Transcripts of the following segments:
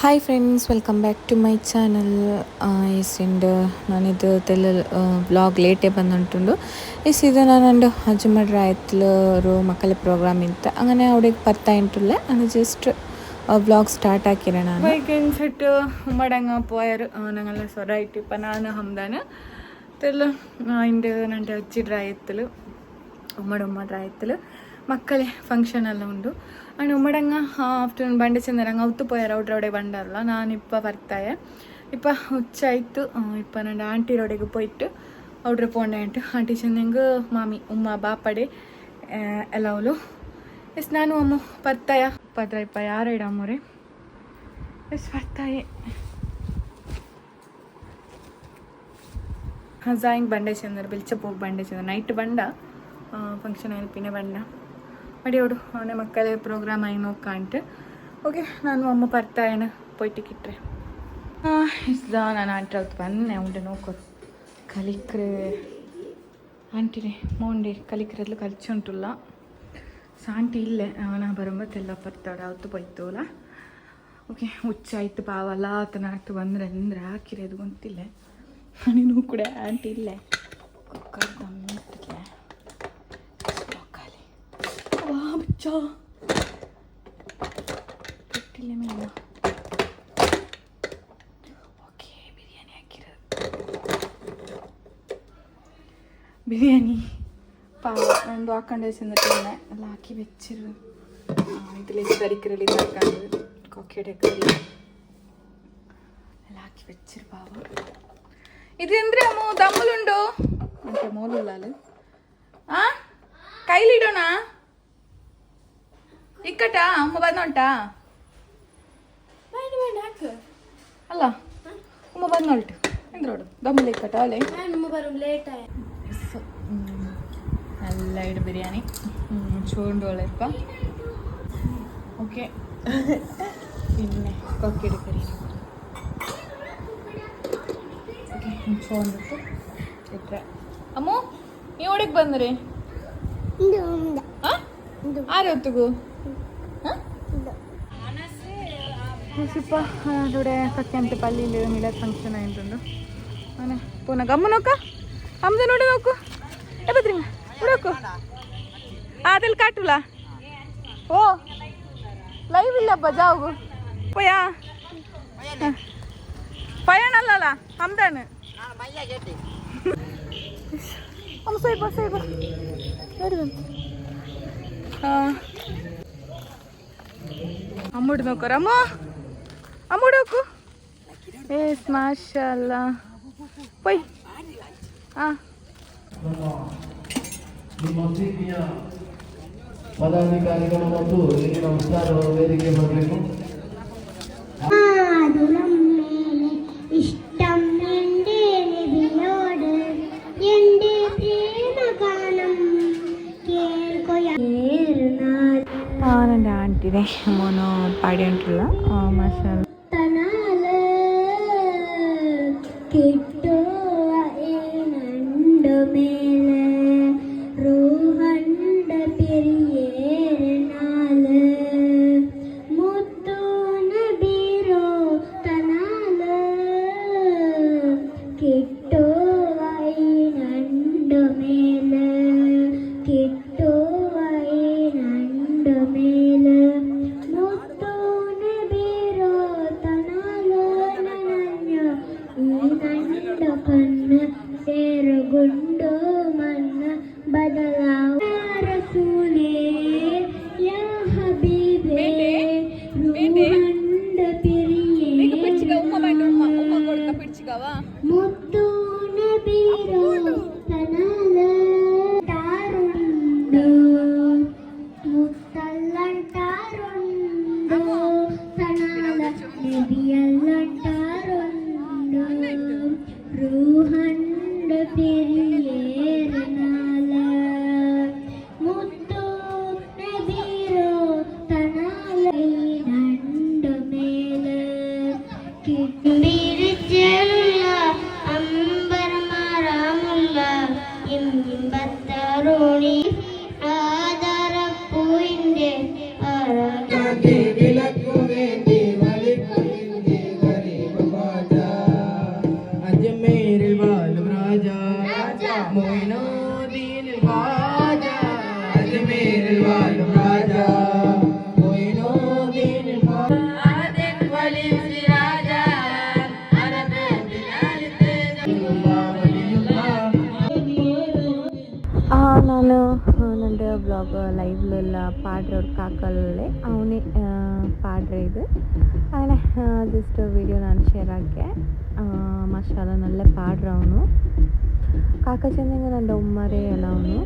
Hi friends, welcome back to my channel. ಎಸ್ಸಿಂಡು ನಾನಿದು ತೆಲ್ಲ ಬ್ಲಾಗ್ ಲೇಟೇ ಬಂದುಂಟುಂಡು. ഇത് നാനുണ്ട് അജുമഡ് റായത്തിൽ ഒരു മക്കളെ പ്രോഗ്രാം ഇത്ത അങ്ങനെ അവിടെ പത്തായിട്ടുള്ള അത് ജസ്റ്റ് വ്ളോഗ് സ്റ്റാർട്ട് ആക്കിയാണ്. വൈകിട്ട് ഉമ്മടങ്ങ പോയാറ് ഞങ്ങളെ സ്വരായിട്ട് ഇപ്പം ನಾನು ഹംദാന് തെല്ല അതിൻ്റെ എൻ്റെ അജ്ജിഡ് റായത്തിൽ ഉമ്മ റായത്തിൽ ಮಕ್ಕಳೇ ಫಂಕ್ಷನ್ ಎಲ್ಲ ಉಂಟು ಆ್ಯಂಡ್ ಉಮ್ಮಡಂಗ ಆಫ್ಟರ್ನೂನ್ ಬಂಡೆ ಚೆಂದರಂಗ ಅವತ್ತು ಪೋಯಾರ ಔಟ್ರೊಡೆ ಬಂಡಾರಲ್ಲ ನಾನಿಪ್ಪ ಬರ್ತಾಯೆ ಇಪ್ಪ ಹುಚ್ಚಾಯ್ತು ಇಪ್ಪ ನನ್ನ ಆಂಟಿರೋಡೆಗೆ പോയിട്ട് ಔಟ್ರೆ ಪೋಂಡಾಯ್ತು ಆಂಟಿ ಚೆಂದಂಗೆ ಮಾಮಿ ಉಮ್ಮ ಬಾಪಡೆ ಎಲ್ಲ ಅವಳು ಎಸ್ ನಾನು ಅಮ್ಮ ಬರ್ತಾಯ ಪದ್ರ ಇಪ್ಪ ಯಾರು ಇಡಮ್ಮವ್ರೆ ಎಸ್ ಬರ್ತಾಯೆ ഹസായിങ് ബണ്ടേ ചെന്നർ വിളിച്ചപ്പോൾ ബണ്ടേ ചെന്നർ നൈറ്റ് ബണ്ട ഫംഗ്ഷൻ ആയി പിന്നെ ബണ്ട മടിയോಡು ಅವನ ಮಕ್ಕಳೇ ಪ್ರೋಗ್ರಾಮ್ ಆಗಿ ನೋಡ್ಕಾಂಟು ಓಕೆ ನಾನು ಅಮ್ಮ ಬರ್ತಾಯೇನ പോയിട്ട് കിട്ടേ ಇಸ್ದ ನಾನು ಆಂಟಿ ಅವ್ತು ಬನ್ನೆ ಉಂಡೆ ನೋಡ್ಕೊ ಕಲಿಕ್ರೆ ಆಂಟಿನೇ ಮೋಂಡೆ ಕಲಿಕ್ರೆಲ್ಲ ಕಲಿಚುಂಟುಲ್ಲ ಸಾಂಟಿ ಇಲ್ಲೇ ಅವನ ಬರುಂಬತ್ತೆಲ್ಲ ಬರ್ತಾಳೆ ಅವತ್ತು പോಯ್ತೋಲ ಓಕೆ ಹುಚ್ಚಾಯ್ತು ಪಾವಲ್ಲ ಆತನ ಆಟು ಬಂದ್ರೆ ಅಂದ್ರೆ ಹಾಕಿರೋದು ಗೊತ್ತಿಲ್ಲ ನೀನು ಕೂಡ ಆಂಟಿ ಇಲ್ಲೇ ಕುಕ್ಕರ್ ದಮ್ಮಿಟ್ಟಿಗೆ वाह बच्चा ले मैं ओके बिरयानी हाकिरो बिरयानी पाव ಒಂದು ಹಾಕೊಂಡೆ ಚೆಂದಿಟ್ಟೆ ಎಲ್ಲ ಹಾಕಿ ಬೆಚ್ಚಿರು ಇದರಲ್ಲಿ ತರಿಕರಲ್ಲಿ ಹಾಕೊಂಡು ಕೊಕ್ಕೆಡೆ ಕರಿ ಎಲ್ಲ ಹಾಕಿ ಬೆಚ್ಚಿರು ಪಾವ ಇದು ಅಂದ್ರೆ ಅಮ್ಮ ದಮ್ಮಲುಂಡು ಅಂತ ಮೋಲುಲ್ಲಾಲು ಕೈಲಿಡೋಣ ಇಕ್ಕಟ ಅಮ್ಮ ಬಂದೋಂಟಾ ಅಲ್ಲ ಅಮ್ಮ ಬಂದೋಲ್ಟು ಎಂದ್ರೋಡು ದಮ್ಮಲ್ಲಿ ಇಕ್ಕಟ ಅಲ್ಲೇ നല്ല ഇട് ബിരിയാണി ചൂണ്ടോളിപ്പ ഓക്കെ പിന്നെ കൊക്കിയുടെ കറി ഓക്കെ ചോണ്ടിട്ട് ಇಟ್ರೆ ಅಮ್ಮು ನೀವು ಒಳಗೆ ಬಂದ್ರಿ ആരൊത്തുകൂ സിപ്പ ഇവിടെ സത്യാന്ത പള്ളിയിൽ മിലാദ് ഫംഗ്ഷൻ ആയിട്ടുണ്ട് അങ്ങനെ പോന്ന ഗമ്മ നോക്ക അമ്മനോട് നോക്കൂ എപ്പത്തിരിങ്ങ ഇവിടെ നോക്കൂ അതിൽ കാട്ടൂല ഓ ലൈവ് ഇല്ലಪ್ಪ ಜಾವು പോയാ പയ്യനല്ലല്ല ഹംദാന് അമ്മ സൈബ സൈബ വരുന്നുണ്ട് അമ്മോട് നോക്കറ അമ്മ അമ്മോട് നോക്കൂ ഏസ് മാഷല്ല പോയി ಪದಾಧಿಕಾರಿಗಳು ಮತ್ತು ಇಲ್ಲಿನ ಉತ್ಸಾಹ ವೇದಿಕೆ ಬರಬೇಕು. എൻ്റെ ആൻറ്റിനെ മോനോ പാടിയിട്ടുള്ള മസാല വിളക്കു വേണ്ടി വലിക്കുന്നില്ല ಬ್ಲಾಗ್ ಲೈವ್ಲೆಲ್ಲ ಪಾಡ್ರೆ ಅವ್ರು ಕಾಕಲ್ಲೇ ಅವನೇ ಪಾಡ್ರೆ ಇದು അങ്ങനെ ജസ്റ്റ് വീഡിയോ ನಾನು ഷെയർ ആക്കിയ മാഷാഅല്ലാ നല്ല പാടുற ಅವನು കാക്ക ചെന്നെങ്കിൽ എൻ്റെ ഉമ്മരെ അല്ല അവನು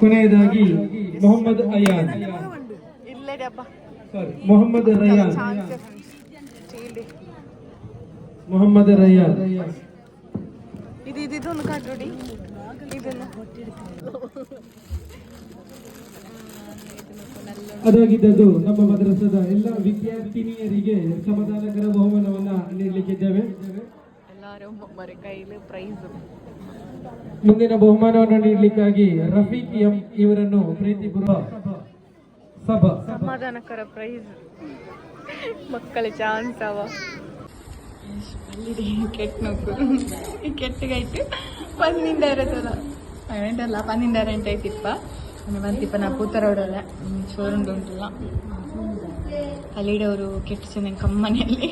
ಕೊನೆಯದಾಗಿ ಮೊಹಮ್ಮದ್ ಅಯಾನ್ ಮೊಹಮ್ಮದ್ ರಯಾನ್ ಮೊಹಮ್ಮದ್ ರಯಾನ್ ಇದೊಂದು ಕಾಡ್ರೊಡಿ ಅದಾಗಿದ್ದದ್ದು ನಮ್ಮ ಮದ್ರಸದ ಎಲ್ಲ ವಿದ್ಯಾರ್ಥಿನಿಯರಿಗೆ ಸಮಾಧಾನಕರ ಬಹುಮಾನವನ್ನ ನೀಡಲಿಕ್ಕಿದ್ದೇವೆ. ಎಲ್ಲರೂ ಕೈಲಿ ಪ್ರೈಸ್ ಮುಂದಿನ ಬಹುಮಾನವನ್ನು ನೀಡಲಿಕ್ಕಾಗಿ ರಫೀಕ್ ಎಂ ಇವರನ್ನು ಪ್ರೀತಿಪೂರ್ವಕ ಸಮಾಧಾನಕರ ಪ್ರೈಸ್ ಮಕ್ಕಳ ಚಾನ್ಸ್ ಅವ ಕೆಟ್ಟಗಾಯ್ತು ಪನ್ನಿಂಡಾರದಲ್ಲ ಅಲ್ಲ ಪನ್ನಿಂಡಾರಂಟ ಐತಿಪ್ಪ ಬಂತಿಪ್ಪ ನಾ ಪೂತರವಡಲ್ಲ ಚೋರುಂಡು ಉಂಟಲ್ಲ ಅಲ್ಲಿಡವರು ಕೆಟ್ಟ ಚೆನ್ನ ಕಮ್ಮನೆಯಲ್ಲಿ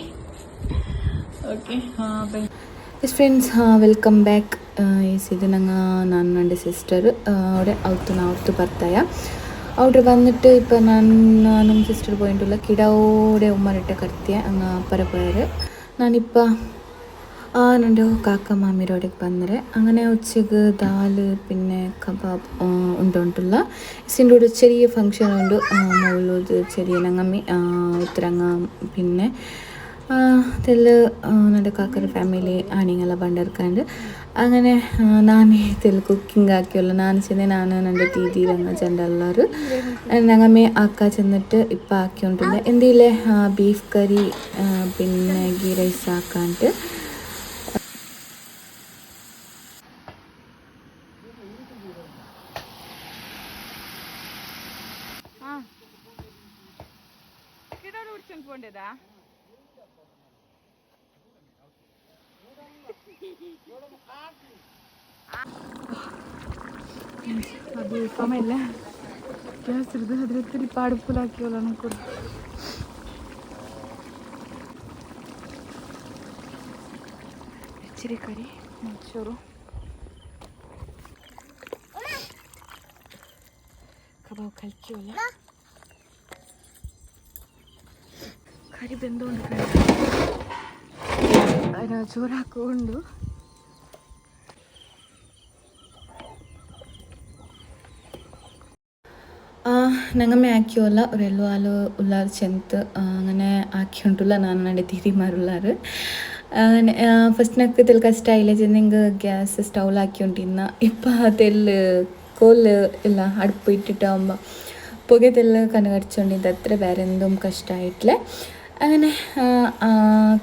okay yes friends welcome back ಇದು ನಂಗೆ ನಾನು ನನ್ನ ಸಿಸ್ಟರ್ അവിടെ അവത്ത് ಬರ್ತಾಯ അവിടെ വന്നിട്ട് ഇപ്പം ನಮ್ಮ സിസ്റ്റർ പോയിട്ടുള്ള കിടോടെ ഉമ്മറിട്ട കടത്തിയ അങ്ങ് പരപ്പോയര് ഞാനിപ്പോൾ എൻ്റെ കാക്ക മാമിരോടേക്ക് വന്നേരെ അങ്ങനെ ഉച്ചക്ക് ദാല് പിന്നെ കബാബ് ഉണ്ടുള്ള ഇതിൻ്റെ കൂടെ ചെറിയ ഫങ്ഷൻ ഉണ്ട് മൗലൂദ് ചെറിയ നങ്ങമ്മി ഉത്തരങ്ങ പിന്നെ അതിൽ എൻ്റെ കാക്കರ ಫ್ಯಾಮಿಲಿ ಆಣಿಗೆಲ್ಲ ಬಂದಿರ್ಕೊಂಡು അങ്ങനെ ನಾನೇ ഇതിൽ കുക്കിംഗ് ആക്കിയല്ലോ ನಾನು ചെന്ന് ನಾನು എൻ്റെ ദീദി ರಂಗ ചെണ്ടെല്ലാവരും ഞങ്ങമ്മേ ആക്ക ചെന്നിട്ട് ഇപ്പം ആക്കിക്കൊണ്ടില്ല എന്തില്ലേ ബീഫ് കറി പിന്നെ ഗീ റൈസ് ആക്കാണ്ട് പോണ്ടേതാ ಅದು ಸಮಯ ಗ್ಯಾಸ್ ಇರೋದು ಅದ್ರ ತಿರಿ ಪಾಡು ಫುಲ್ ಹಾಕಿವಲ್ಲ ನಂಗೆ ಹೆಚ್ಚಿರಿ ಕರಿ ಒಂಚೂರು ಕಬಾಬ್ ಕಲ್ಕಿವಲ್ಲ ಕರಿ ಬೆಂದೋಂಡು ಕರಿ ಅದನ್ನ ಚೂರು ಹಾಕೊಂಡು ഞങ്ങമ്മ ആക്കിയോല്ല ഒരെല്ലോ ആല് ഉള്ളാർ ചെന്ത് അങ്ങനെ ആക്കിയോണ്ടുള്ള ನಾನು ನನ್ನ ತಿರಿಮಾರುಳ್ಳಾರು അങ്ങനെ ಫಸ್ಟ್ ನಕ್ಕೆ ತೆಲ್ ಕಷ್ಟ ಇಲ್ಲ ಚೆಂದಿಂಗೆ ಗ್ಯಾಸ್ ಸ್ಟೌಲ್ ಹಾಕ್ಯೊಂಟಿನ್ನ ಇಪ್ಪ ತೆಲ್ಲು ಕೋಲ್ ಇಲ್ಲ അടുപ്പ് ഇട്ടിട്ട് ആകുമ്പോൾ പുക തെല്ല് കനകടിച്ചോണ്ടിൻ്റെ അത്ര വേറെ എന്തും കഷ്ടമായിട്ടില്ല അങ്ങനെ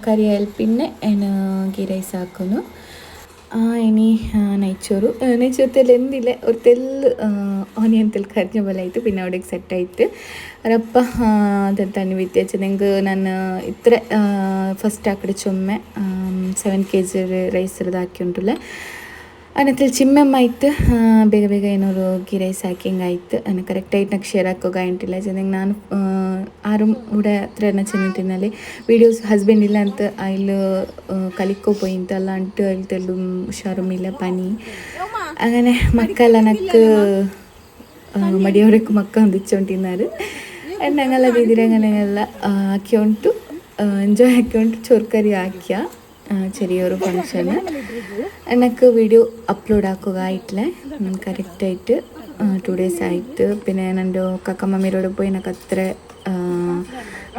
കറിയായാൽ പിന്നെ അതിന് ഗീ റൈസ് ಹಾಕೋನು ഇനി നെയ്ച്ചോറ് എന്തില്ല ഒരു തെല്ല് ഓനിയൻ തെല്ല് കറിഞ്ഞ പോലെ ആയിട്ട് പിന്നെ അവിടേക്ക് സെറ്റായിട്ട് ಅವರಪ್ಪ ಅದನ್ನು ವ್ಯತ್ಯಾಸ ನಂಗೆ ನಾನು ಇത്ര ಫಸ್ಟ್ ಆಕಡೆ ಚೊಮ್ಮೆ 7 kg ರೈಸ್ ಇರೋದು ಹಾಕಿ ಉಂಟುಲ್ಲ ಅನ್ನത്തിൽ ಚಿಮ್ಮೆಮ್ಮ ಆಯ್ತು ಬೇಗ ಬೇಗ ಏನೋರು ಗೀ ರೈಸ್ ಹಾಕಿಂಗ್ ಆಯ್ತು ನಾನು ಕರೆಕ್ಟಾയിട്ട് నాకు ಶೇರ್ ಹಾಕೋಗ ಇಂಟಿಲ್ಲ ಚೆಂದಂಗೆ ನಾನು ആരും ഇവിടെ അത്ര ചെന്നിട്ടിന്നാല് വീഡിയോസ് ഹസ്ബൻഡ് ഇല്ല ಅಂತ അതിൽ കളിക്കോ പോയിട്ട് അല്ലാണ്ട് അതിലത്തെല്ലും ഉഷാറുമില്ല പനി അങ്ങനെ മക്കളെല്ലാം നക്ക് മടിയോടൊക്കെ മക്ക ಹೊಂದಿಚ್ಚೊಂಟಿದ್ದಾರೆ ഞങ്ങളെ രീതിയിൽ അങ്ങനെയെല്ലാം ആക്കിയോണ്ട് എൻജോയ് ആക്കിയോണ്ട് ചോർക്കറി ആക്കിയ ചെറിയൊരു ഫങ്ഷന് എനിക്ക് വീഡിയോ അപ്ലോഡ് ആക്കുക ആയിട്ടില്ല കറക്റ്റായിട്ട് 2 days ആയിട്ട് പിന്നെ എൻ്റെ കക്കമ്മമ്മയോട് പോയി എനിക്ക് അത്ര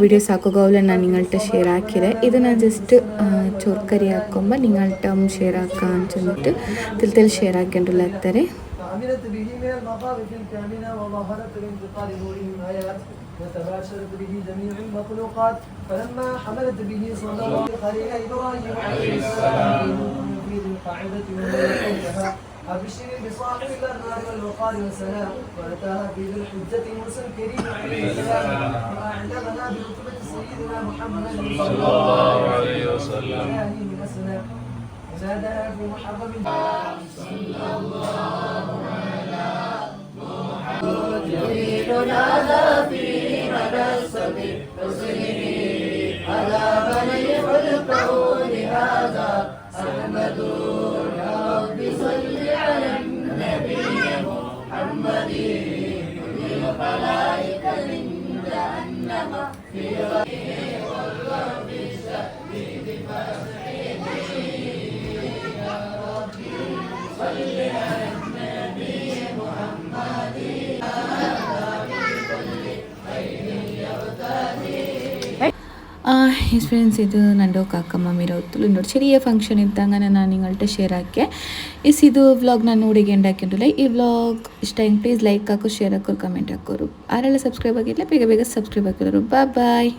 വീഡിയോസ് ആക്കുകയില്ല ഞാൻ നിങ്ങളുടെ ഷെയർ ആക്കിയത് ഇത് ഞാൻ ജസ്റ്റ് ചോർക്കറി ആക്കുമ്പോൾ നിങ്ങളുടെ ഷെയർ ആക്കാൻ ചെന്നിട്ട് തിൽ ഷെയർ ആക്കിയിട്ടുള്ള അത്രേ عملت به من المخاوف الكامنة وظهرت لانتقال نوره من آيات وتباشرت به جميع المخلوقات فلما حملت به صلى الله عليه إبراهيم عليه السلام في ذي القاعدة ومن أبشري بصاحب الأنوار والوقار والسلام وأتاها في ذي الحجة موسى الكريم عليه السلام وأعلمنا برتبة سيدنا محمد صلى الله عليه وسلم من أسلام وناداها في محرم صلى الله على محمد جميلنا ذا في مدى السبيل حسنه على بني الكون هذا أحمد يا رب صل على النبي محمد بالخلائق من جهنم في غيره والرب الشديد فاسعده يا رب صل على النبي محمد هذا بكل خير يغتدي ഫ്രണ്ട്സ് ഇത് നണ്ടോ കാക്കമ്മ ഒത്തുള്ളൂ എന്നോട് ചെറിയ ഫംഗ്ഷൻ ഇತ್ತು അങ്ങനെ ನಾನು നിങ്ങളുടെ ഷെയർ ആക്കിയ ಇದು ವ್ಲಾಗ್ ನಾನು ಊರಿಗೆ ಎಂಡ್ ಹಾಕಿಟ್ಟಿಲ್ಲ ಈ ವ್ಲಾಗ್ ಇಷ್ಟ ಪ್ಲೀಸ್ ಲೈಕ್ ಹಾಕೋ ಶೇರ್ ಹಾಕೋರು ಕಮೆಂಟ್ ಹಾಕೋರು ಯಾರೆಲ್ಲ ಸಬ್ಸ್ಕ್ರೈಬ್ ಆಗಿಲ್ಲ ಬೇಗ ಬೇಗ ಸಬ್ಸ್ಕ್ರೈಬ್ ಹಾಕಿರೋರು ಬಾಯ್